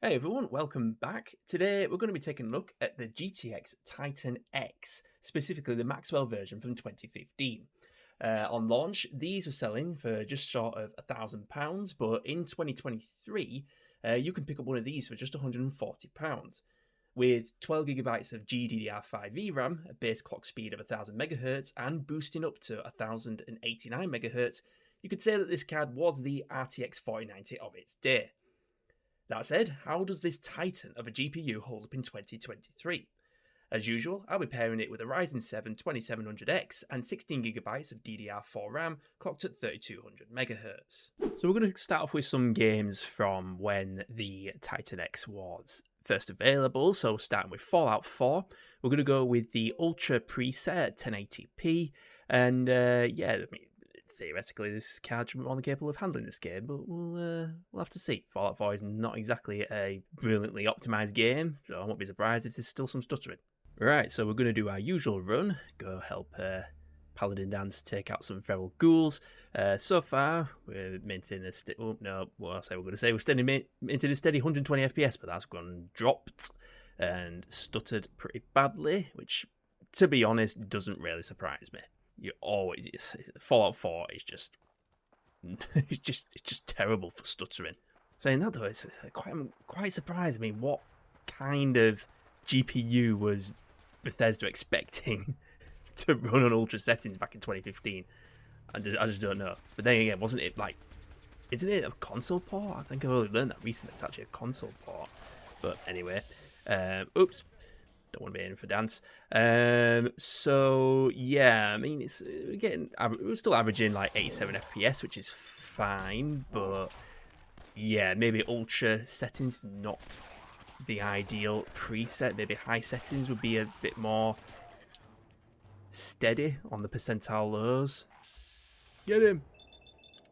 Hey everyone, welcome back. Today we're going to be taking a look at the GTX Titan X, specifically the Maxwell version from 2015. On launch, these were selling for just short of £1,000, but in 2023, you can pick up one of these for just £140. With 12GB of GDDR5 RAM, a base clock speed of 1000 MHz, and boosting up to 1089 MHz, you could say that this card was the RTX 4090 of its day. That said, how does this titan of a GPU hold up in 2023? As usual, I'll be pairing it with a Ryzen 7 2700X and 16GB of DDR4 RAM clocked at 3200 MHz. So we're going to start off with some games from when the Titan X was first available. So starting with Fallout 4, we're going to go with the Ultra preset at 1080p, and theoretically, this card should be more than capable of handling this game, but we'll have to see. Fallout 4 is not exactly a brilliantly optimized game, so I won't be surprised if there's still some stuttering. Right, so we're going to do our usual run, go help Paladin Dance take out some feral ghouls. So far, we're maintaining a maintaining a steady 120 FPS, but that's gone dropped and stuttered pretty badly, which, to be honest, doesn't really surprise me. Fallout 4 is just it's just terrible for stuttering. Saying that though, I'm quite surprised. I mean, what kind of GPU was Bethesda expecting to run on ultra settings back in 2015? I just don't know. But then again, wasn't it like, isn't it a console port? I think I've only learned that recently. It's actually a console port. But anyway, oops. Don't want to be in for dance. So yeah, I mean, we're still averaging like 87 FPS, which is fine, but yeah, maybe ultra settings not the ideal preset. Maybe high settings would be a bit more steady on the percentile lows. Get him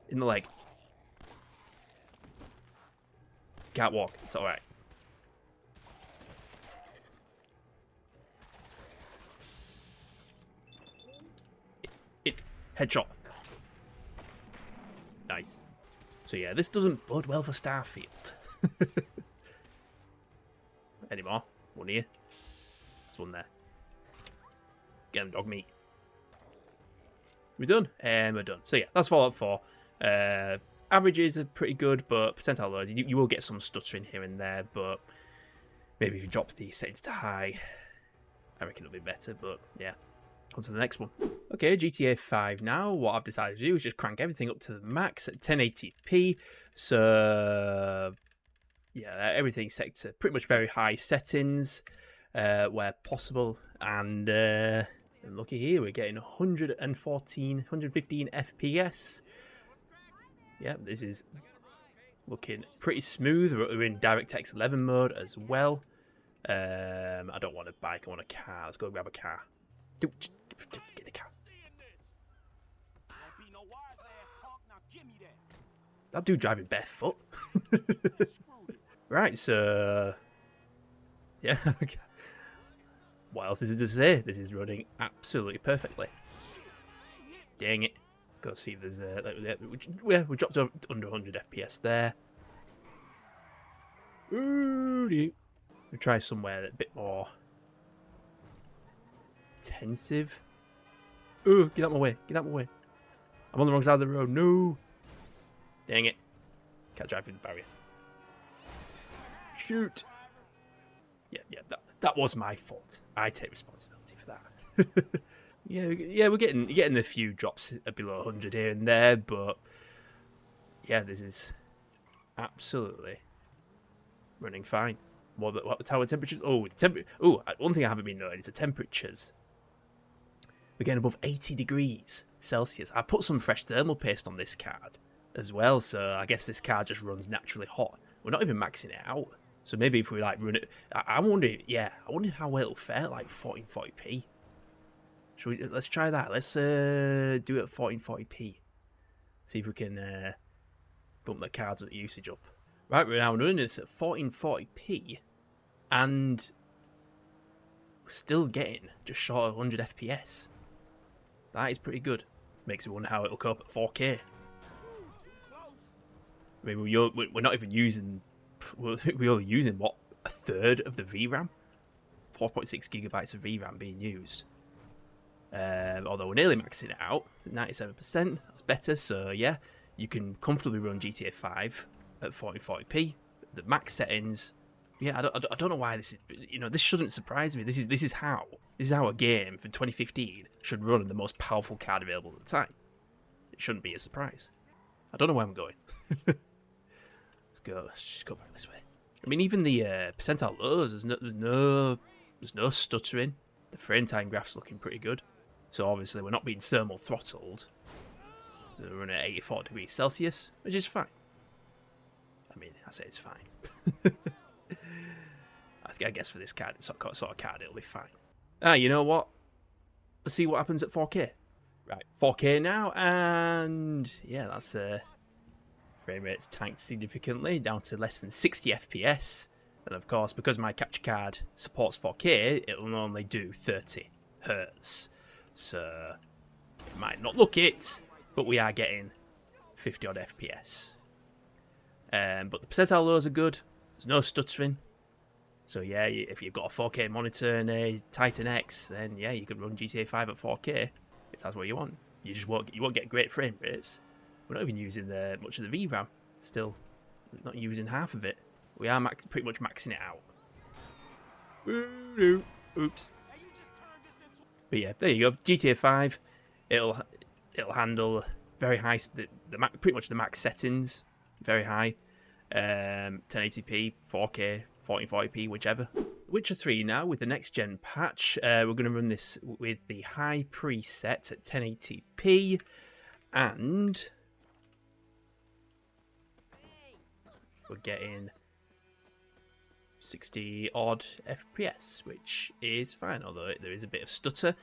in the leg. Can't walk. It's all right. Headshot. Nice. So yeah, this doesn't bode well for Starfield. Anymore. One here. There's one there. Get him, dog meat. We're done? And we're done. So yeah, that's Fallout 4. Averages are pretty good, but percentile lows, you will get some stuttering here and there, but maybe if you drop the settings to high, I reckon it'll be better, but yeah. On to the next one. Okay, GTA 5 now. What I've decided to do is just crank everything up to the max at 1080p. So, yeah, everything's set to pretty much very high settings where possible. And looky here, we're getting 115 FPS. Yeah, this is looking pretty smooth. We're in DirectX 11 mode as well. I don't want a bike, I want a car. Let's go grab a car. Get the car. That dude driving barefoot. Right, so yeah. What else is it to say? This is running absolutely perfectly. Dang it. Let's go see if there's we dropped to under 100 FPS there. We try somewhere a bit more intensive. Ooh, get out my way. Get out my way. I'm on the wrong side of the road. No. Dang it. Can't drive through the barrier. Shoot. Yeah, that was my fault. I take responsibility for that. yeah, we're getting a few drops below 100 here and there, but yeah, this is absolutely running fine. What the tower temperatures? One thing I haven't been noting is the temperatures. We're getting above 80 degrees Celsius. I put some fresh thermal paste on this card as well, so I guess this card just runs naturally hot. We're not even maxing it out. So maybe if we like run it, I wonder how well it'll fare at like 1440p. Let's try that. Let's do it at 1440p. See if we can bump the cards at usage up. Right, we're now running this at 1440p, and we're still getting just short of 100 FPS. That is pretty good. Makes me wonder how it'll cope at 4K. I mean, we're not even using we're only using, what, a third of the VRAM? 4.6 gigabytes of VRAM being used. Although we're nearly maxing it out, 97%, that's better. So yeah, you can comfortably run GTA 5 at 1440p. The max settings, yeah, I don't know why this is. This shouldn't surprise me. This is how a game from 2015 should run on the most powerful card available at the time. It shouldn't be a surprise. I don't know where I'm going. Let's just go back this way. I mean, even the percentile lows, there's no stuttering. The frame time graph's looking pretty good. So obviously we're not being thermal throttled. We're running at 84 degrees Celsius, which is fine. I mean, I say it's fine. I guess for this card, sort of card, it'll be fine. You know what? Let's see what happens at 4K. Right, 4K now, and yeah, that's frame rate's tanked significantly down to less than 60 FPS. And of course, because my capture card supports 4K, it will only do 30 Hz. So, it might not look it, but we are getting 50 odd FPS. But the percentile lows are good. There's no stuttering. So yeah, if you've got a 4K monitor and a Titan X, then yeah, you can run GTA 5 at 4K if that's what you want. You won't get great frame rates. We're not even using much of the VRAM. Still, not using half of it. We are pretty much maxing it out. Oops. But yeah, there you go. GTA 5. It'll handle very high, pretty much the max settings, very high. 1080p, 4K, 1440p, whichever. Witcher 3 now with the next gen patch. We're going to run this with the high preset at 1080p, and we're getting 60 odd FPS, which is fine, although there is a bit of stutter.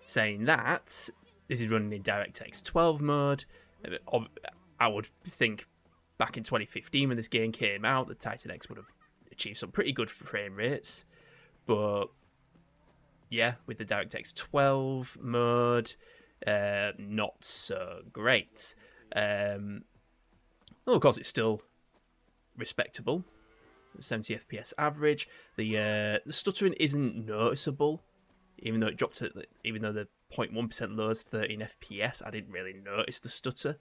Saying that, this is running in DirectX 12 mode. I would think back in 2015 when this game came out, the Titan X would have achieved some pretty good frame rates, but yeah, with the DirectX 12 mode, not so great. Well, of course, it's still respectable. 70 FPS average. The stuttering isn't noticeable, even though it dropped to, even though the 0.1% lowers 13 FPS. I didn't really notice the stutter.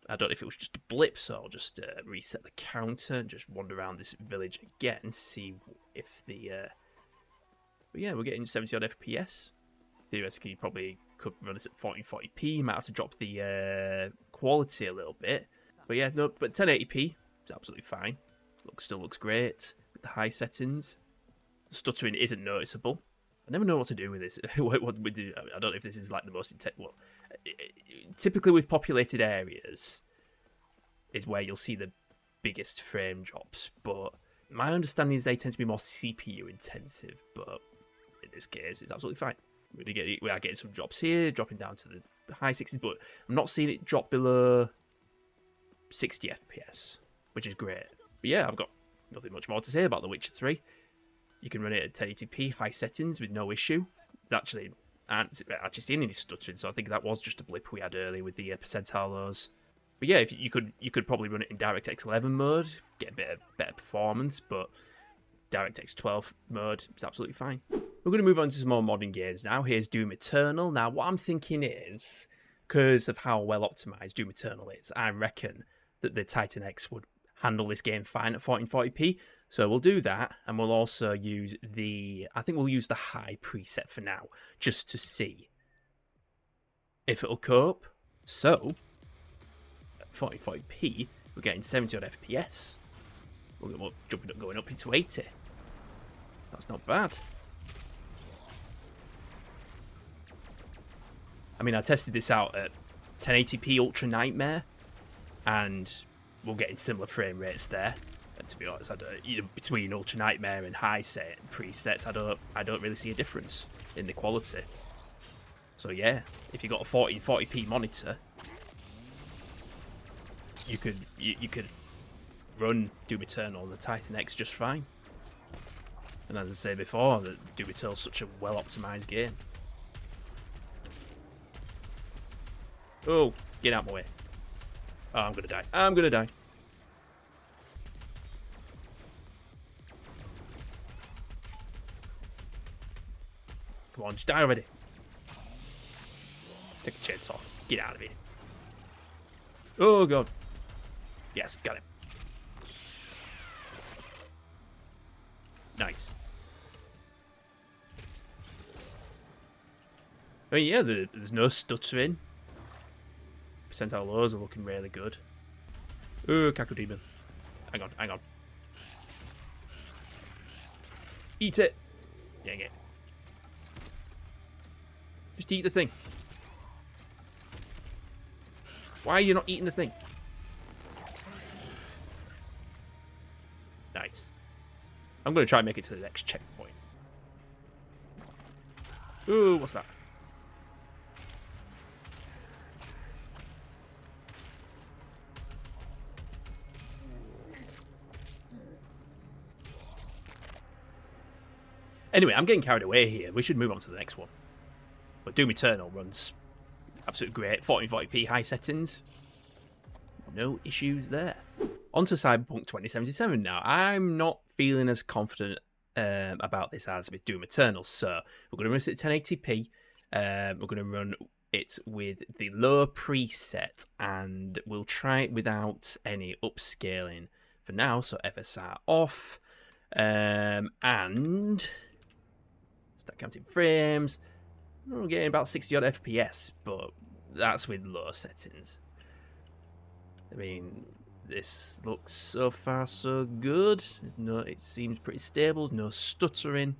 I don't know if it was just a blip, so I'll just reset the counter and just wander around this village again and see if the. But yeah, we're getting 70 odd FPS. Theoretically, you probably could run this at 1440p. You might have to drop the quality a little bit, but yeah, no. But 1080p is absolutely fine. Still looks great with the high settings. The stuttering isn't noticeable. I never know what to do with this. What we do, I don't know if this is like the most intense. Well, typically with populated areas is where you'll see the biggest frame drops. But my understanding is they tend to be more CPU intensive. But in this case, it's absolutely fine. We are getting some drops here, dropping down to the high 60s, but I'm not seeing it drop below 60 FPS, which is great. But yeah, I've got nothing much more to say about The Witcher 3. You can run it at 1080p, high settings with no issue. It's actually seeing any stuttering, so I think that was just a blip we had earlier with the percentile lows. But yeah, if you could probably run it in DirectX 11 mode, get a bit of better performance, but DirectX 12 mode is absolutely fine. We're going to move on to some more modern games now. Here's Doom Eternal. Now, what I'm thinking is, because of how well optimized Doom Eternal is, I reckon that the Titan X would handle this game fine at 1440p. So we'll do that, and we'll also use I think we'll use the high preset for now, just to see if it'll cope. So, at 1440p, we're getting 70 odd FPS. We're jumping up, going up into 80. That's not bad. I mean, I tested this out at 1080p Ultra Nightmare, and we're getting similar frame rates there. And to be honest, between Ultra Nightmare and high set presets, I don't really see a difference in the quality. So yeah, if you got a 1440p monitor, you could run Doom Eternal on the Titan X just fine. And as I said before, that Doom Eternal is such a well optimized game. Oh, get out of my way. Oh, I'm gonna die. Come on, just die already. Take a chainsaw. Get out of here. Oh, God. Yes, got him. Nice. I mean, yeah, there's no stuttering. Percentile lows are looking really good. Oh, Cackle Demon. Hang on, hang on. Eat it. Dang it. Just eat the thing. Why are you not eating the thing? Nice. I'm going to try and make it to the next checkpoint. Ooh, what's that? Anyway, I'm getting carried away here. We should move on to the next one. But Doom Eternal runs absolutely great. 1440p high settings. No issues there. On to Cyberpunk 2077 now. I'm not feeling as confident about this as with Doom Eternal. So we're going to run it at 1080p. We're going to run it with the lower preset. And we'll try it without any upscaling for now. So FSR off. And... start counting frames. We're getting about 60 odd FPS, but that's with low settings. I mean, this looks so far so good. No, it seems pretty stable. No stuttering.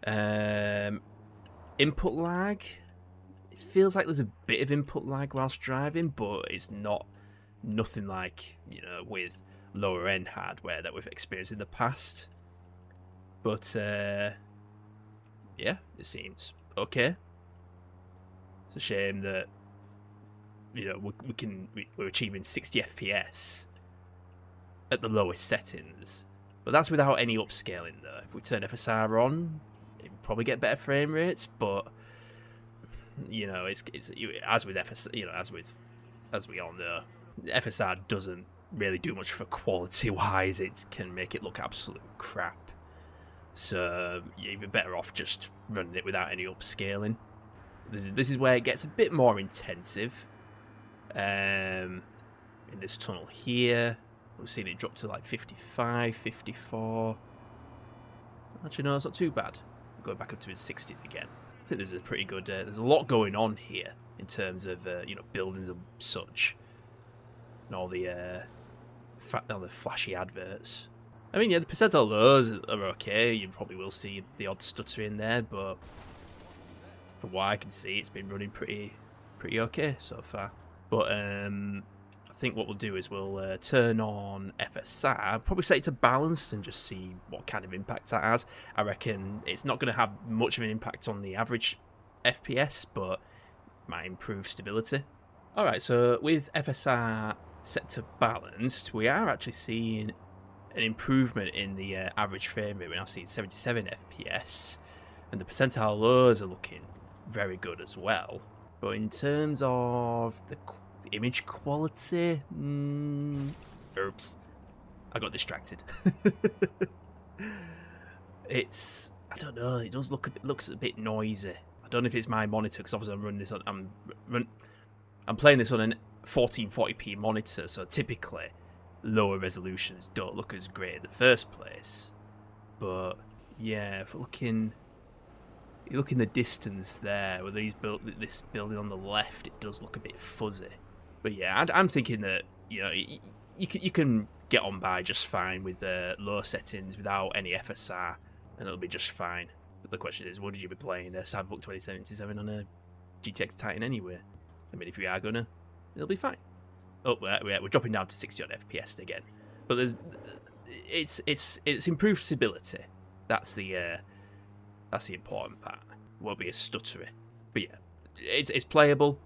Input lag. It feels like there's a bit of input lag whilst driving, but it's nothing like, you know, with lower end hardware that we've experienced in the past. But yeah, it seems okay. It's a shame that, you know, we're achieving 60 FPS at the lowest settings, but that's without any upscaling though. If we turn FSR on, it would probably get better frame rates, but you know, it's as with FSR, you know, as we all know, FSR doesn't really do much for quality wise. It can make it look absolute crap. So you're even better off just running it without any upscaling. This is where it gets a bit more intensive. In this tunnel here, we've seen it drop to like 55, 54. Actually, no, it's not too bad. Going back up to his 60s again. I think there's a pretty good. There's a lot going on here in terms of you know, buildings and such, and all the flashy adverts. I mean, yeah, the percentile lows are okay. You probably will see the odd stutter in there, but from what I can see, it's been running pretty okay so far. But I think what we'll do is we'll turn on FSR, probably set it to balance and just see what kind of impact that has. I reckon it's not going to have much of an impact on the average FPS, but might improve stability. Alright, so with FSR set to balanced, we are actually seeing an improvement in the average frame rate. We're now seeing 77 FPS, and the percentile lows are looking very good as well. But in terms of the image quality, oops, I got distracted. I don't know. It does looks a bit noisy. I don't know if it's my monitor, because obviously I'm running this on. I'm playing this on an 1440p monitor, so typically lower resolutions don't look as great in the first place. But yeah, if you look in the distance there, with this building on the left, it does look a bit fuzzy. But yeah, I'm thinking that, you know, you can get on by just fine with low settings without any FSR, and it'll be just fine. But the question is, would you be playing Cyberpunk 2077 on a GTX Titan anyway? I mean, if you are gonna, it'll be fine. Oh, we're dropping down to 60 odd FPS again, but it's improved stability. That's the important part. It won't be as stuttery, but yeah, it's playable.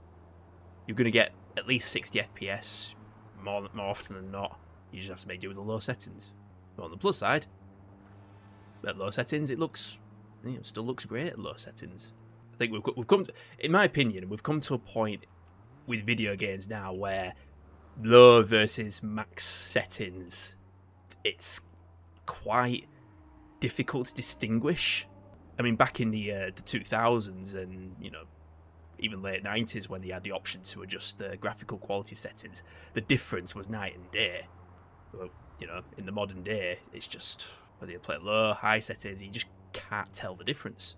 You're gonna get at least 60 FPS more often than not. You just have to make do with the low settings. But on the plus side, at low settings, it looks, you know, still looks great at low settings. I think we've come to, in my opinion, we've come to a point with video games now where low versus max settings, it's quite difficult to distinguish. I mean, back in the 2000s and, you know, even late 90s when they had the option to adjust the graphical quality settings, the difference was night and day. But, you know, in the modern day, it's just, whether you play low, high settings, you just can't tell the difference.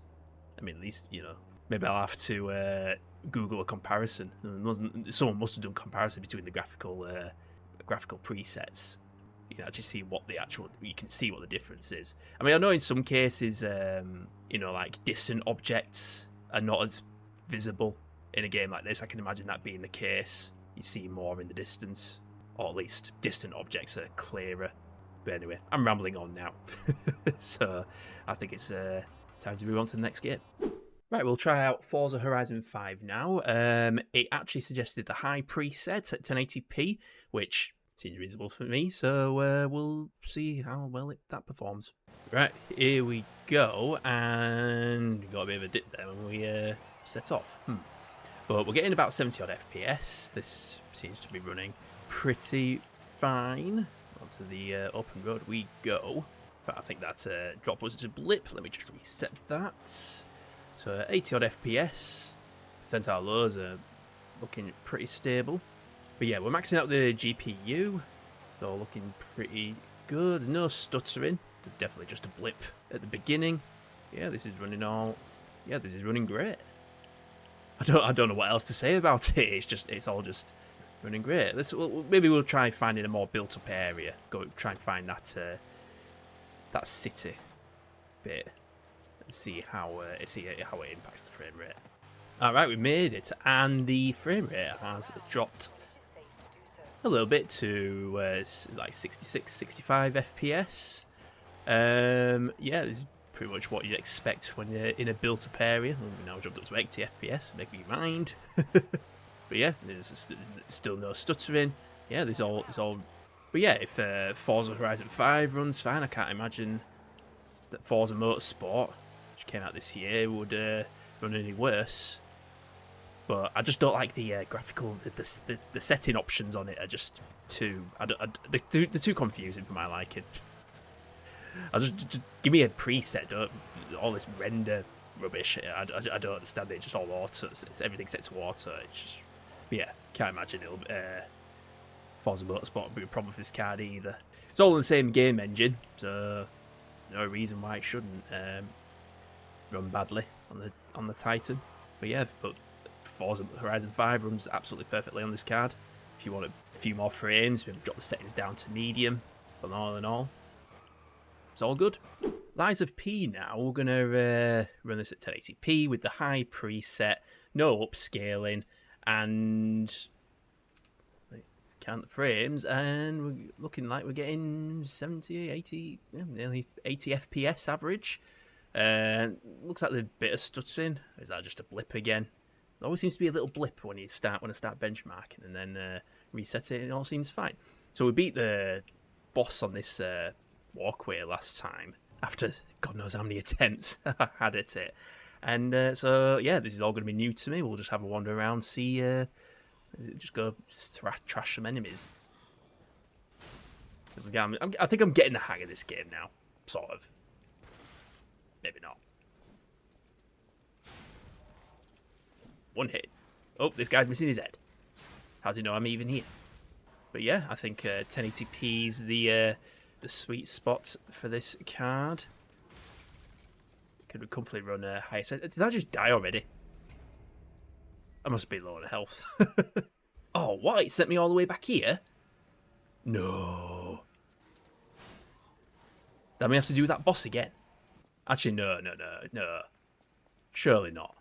I mean, at least, you know, maybe I'll have to Google a comparison. Someone must have done comparison between the graphical presets. You can actually see what you can see what the difference is. I mean, I know in some cases, you know, like distant objects are not as visible in a game like this. I can imagine that being the case. You see more in the distance, or at least distant objects are clearer. But anyway, I'm rambling on now. So I think it's time to move on to the next game. Right, we'll try out Forza Horizon 5 now. It actually suggested the high preset at 1080p, which seems reasonable for me, so we'll see how well that performs. Right, here we go, and we got a bit of a dip there when we set off. But we're getting about 70 odd FPS. This seems to be running pretty fine. Onto the open road we go. But I think that's a drop was a blip. Let me just reset that. So 80 odd FPS. Percentile lows are looking pretty stable. But yeah, we're maxing out the GPU. It's all looking pretty good. There's no stuttering. There's definitely just a blip at the beginning. Yeah, this is running this is running great. I don't know what else to say about it. It's all just running great. Maybe we'll try finding a more built-up area. Go try and find that that city bit and see how it impacts the frame rate. All right, we made it, and the frame rate has dropped a little bit to like 66, 65 FPS. Yeah, this is pretty much what you'd expect when you're in a built-up area. We now jumped up to 80 FPS, make me mind. But yeah, there's still no stuttering. Yeah, there's all. But yeah, if Forza Horizon 5 runs fine, I can't imagine that Forza Motorsport, which came out this year, would run any worse. But I just don't like the graphical, the setting options on it are just too. They're too confusing for my liking. Just give me a preset. Don't all this render rubbish. I don't understand it. It's just all auto. Everything set to auto. It's just, yeah, can't imagine it'll Forza Motorsport would be a problem for this card either. It's all in the same game engine, so no reason why it shouldn't run badly on the Titan. But yeah, Forza Horizon 5 runs absolutely perfectly on this card. If you want a few more frames, maybe drop the settings down to medium. But all in all, it's all good. Lies of P now. We're going to run this at 1080p with the high preset, no upscaling, and count the frames, and we're looking like we're getting 70, 80, nearly 80 FPS average. Looks like there's a bit of stuttering. Is that just a blip again? There always seems to be a little blip when I start benchmarking, and then reset it, and it all seems fine. So we beat the boss on this walkway last time, after God knows how many attempts I had at it. And so, yeah, this is all going to be new to me. We'll just have a wander around, see, just go trash some enemies. I think I'm getting the hang of this game now, sort of. Maybe not. One hit. Oh, this guy's missing his head. How's he know I'm even here? But yeah, I think 1080p is the sweet spot for this card. Could comfortably run a higher set. Did I just die already? I must be low on health. Oh, what? It sent me all the way back here? No. That may have to do with that boss again. Actually, no. Surely not.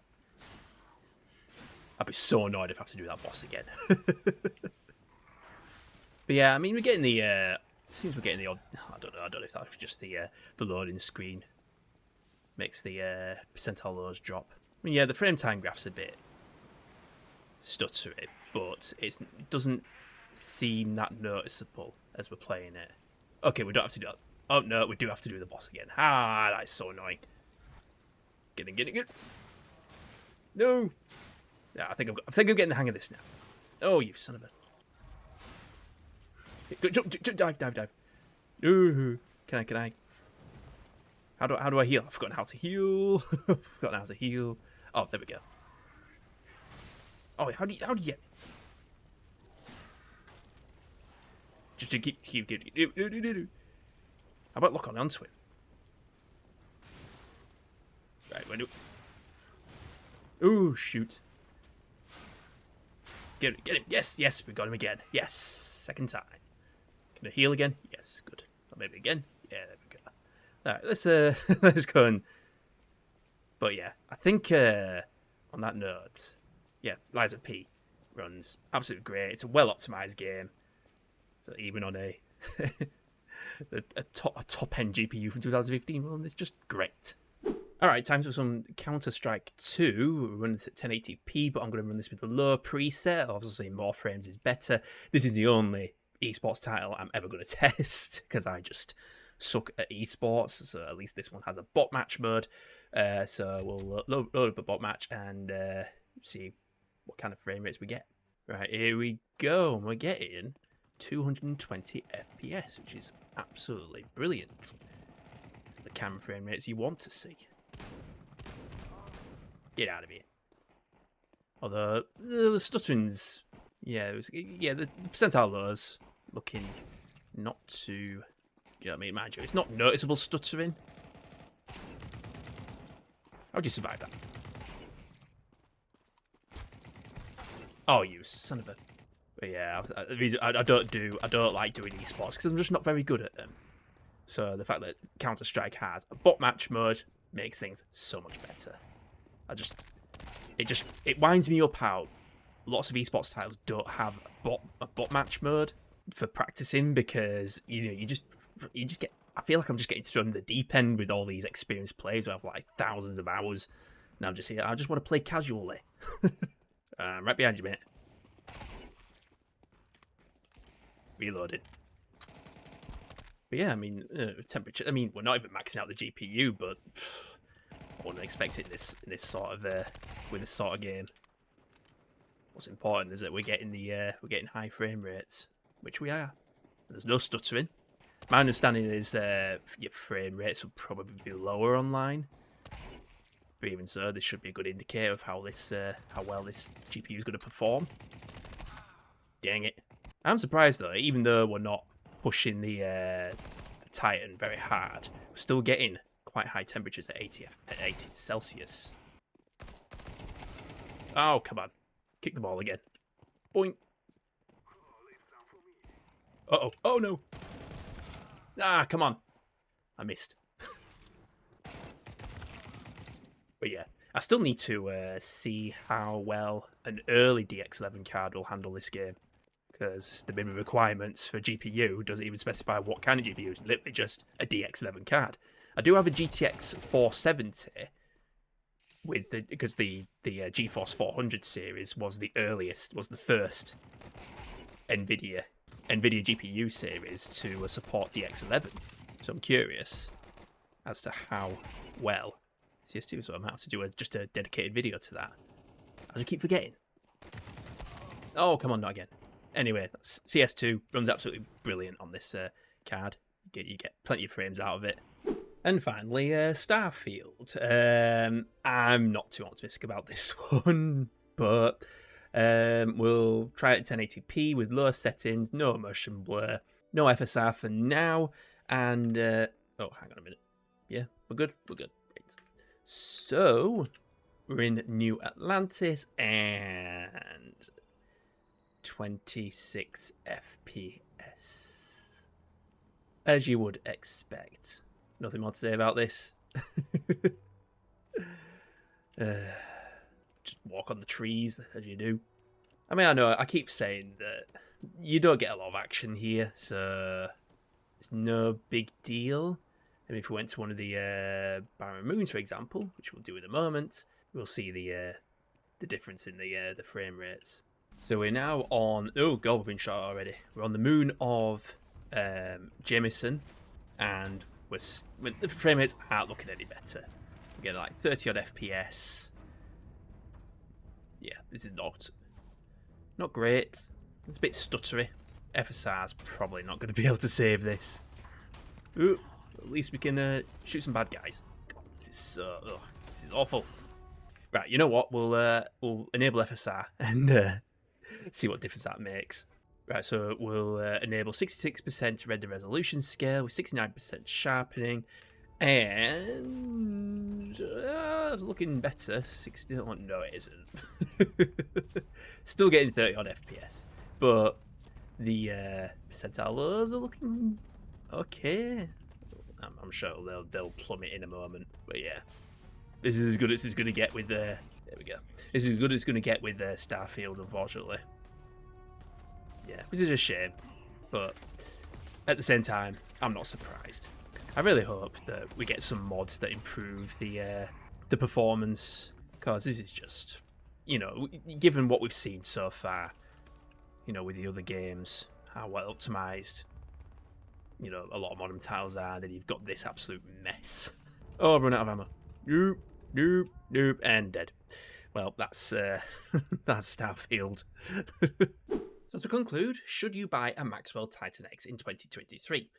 I'd be so annoyed if I have to do that boss again. But yeah, I mean, we're getting the... it seems we're getting the odd... I don't know if that was just the loading screen. Makes the percentile lows drop. I mean, yeah, the frame time graph's a bit stuttery, but it doesn't seem that noticeable as we're playing it. Okay, we don't have to do that. Oh, no, we do have to do the boss again. Ah, that's so annoying. Get it. No. Yeah, I think I'm getting the hang of this now. Oh, you son of a... Go, jump, dive. Ooh, can I? How do I heal? I've forgotten how to heal. I've forgotten how to heal. Oh, there we go. Oh, how do you get? Just to keep. How about lock onto him? Right, when do? Ooh, shoot! Get him! Yes, we got him again. Yes, second time. Can I heal again? Yes, good. Or maybe again. Yeah, there we go. All right, let's let's go and. But yeah, I think on that note, yeah, Liza P runs absolutely great. It's a well optimized game. So even on a top end GPU from 2015, well, it's just great. All right, time for some Counter-Strike 2. We're running this at 1080p, but I'm going to run this with the low preset. Obviously, more frames is better. This is the only esports title I'm ever going to test because I just suck at esports. So at least this one has a bot match mode. So we'll load up a bot match and see what kind of frame rates we get. Right, here we go. We're getting 220 FPS, which is absolutely brilliant. It's the camera frame rates you want to see. Get out of here. Although the stuttering's, the percentile lows looking not too, you know what I mean, mind you, it's not noticeable stuttering. How'd you survive that? Oh, you son of a. But yeah, the reason I don't like doing esports because I'm just not very good at them. So the fact that Counter-Strike has a bot match mode makes things so much better. It winds me up how lots of esports titles don't have a bot match mode for practicing because you just get. I feel like I'm just getting thrown in the deep end with all these experienced players who have like thousands of hours, and I'm just here. I just want to play casually. Right behind you, mate. Reloaded. But yeah, I mean, temperature. I mean, we're not even maxing out the GPU, but I wouldn't expect it in this sort of with this sort of game. What's important is that we're getting high frame rates, which we are. There's no stuttering. My understanding is your frame rates will probably be lower online. But even so, this should be a good indicator of how well this GPU is going to perform. Dang it! I'm surprised though, even though we're not pushing the Titan very hard, we're still getting quite high temperatures at 80 Celsius. Oh, come on. Kick the ball again. Boink. Uh-oh. Oh, no. Ah, come on. I missed. But yeah, I still need to see how well an early DX11 card will handle this game. Because the minimum requirements for GPU doesn't even specify what kind of GPU. It's literally just a DX11 card. I do have a GTX 470 because the GeForce 400 series was the first NVIDIA GPU series to support DX11. So I'm curious as to how well CS2. So I might have to do just a dedicated video to that. I just keep forgetting. Oh, come on, not again. Anyway, CS2 runs absolutely brilliant on this card. You get plenty of frames out of it. And finally, Starfield. I'm not too optimistic about this one, but we'll try it at 1080p with low settings, no motion blur, no FSR for now, and oh, hang on a minute. Yeah, we're good. Great. So we're in New Atlantis and 26 FPS, as you would expect. Nothing more to say about this. Just walk on the trees as you do. I mean, I know I keep saying that you don't get a lot of action here, so it's no big deal. And if we went to one of the barren moons, for example, which we'll do in a moment, we'll see the difference in the frame rates. So we're now on. Oh God, we've been shot already. We're on the moon of Jameson, and the frame rates aren't looking any better. We're getting like 30 odd FPS. Yeah, this is not great. It's a bit stuttery. FSR's probably not going to be able to save this. Ooh, At least we can shoot some bad guys. God, this is awful. Right, you know what? We'll enable FSR and see what difference that makes. Right, so we'll enable 66% render resolution scale with 69% sharpening, and it's looking better. 60. Oh, no, it isn't. Still getting 30 on FPS, but the percentile lows are looking okay. I'm sure they'll plummet in a moment, but yeah, this is as good as it's going to get with there we go. This is as good as it's going to get with Starfield, unfortunately. Yeah, which is a shame, but at the same time, I'm not surprised. I really hope that we get some mods that improve the performance, because this is just, you know, given what we've seen so far, you know, with the other games, how well optimized, you know, a lot of modern titles are, then you've got this absolute mess. Oh, I've run out of ammo. Nope, nope, nope, and dead. Well, that's that's Starfield. So to conclude, should you buy a Maxwell Titan X in 2023?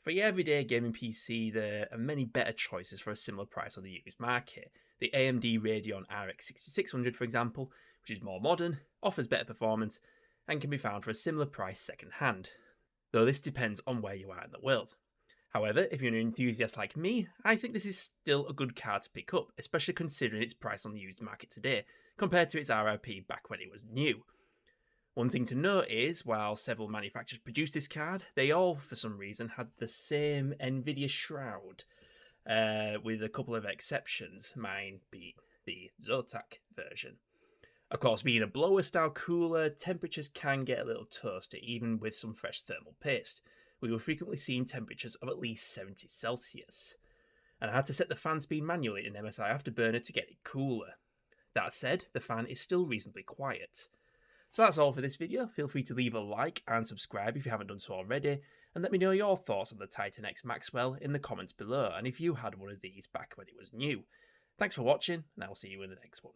For your everyday gaming PC, there are many better choices for a similar price on the used market. The AMD Radeon RX 6600, for example, which is more modern, offers better performance, and can be found for a similar price second-hand, though this depends on where you are in the world. However, if you're an enthusiast like me, I think this is still a good card to pick up, especially considering its price on the used market today, compared to its RRP back when it was new. One thing to note is, while several manufacturers produced this card, they all, for some reason, had the same NVIDIA shroud, with a couple of exceptions, mine being the Zotac version. Of course, being a blower-style cooler, temperatures can get a little toasty, even with some fresh thermal paste. We were frequently seeing temperatures of at least 70 Celsius, and I had to set the fan speed manually in MSI Afterburner to get it cooler. That said, the fan is still reasonably quiet. So that's all for this video. Feel free to leave a like and subscribe if you haven't done so already, and let me know your thoughts on the Titan X Maxwell in the comments below, and if you had one of these back when it was new. Thanks for watching, and I'll see you in the next one.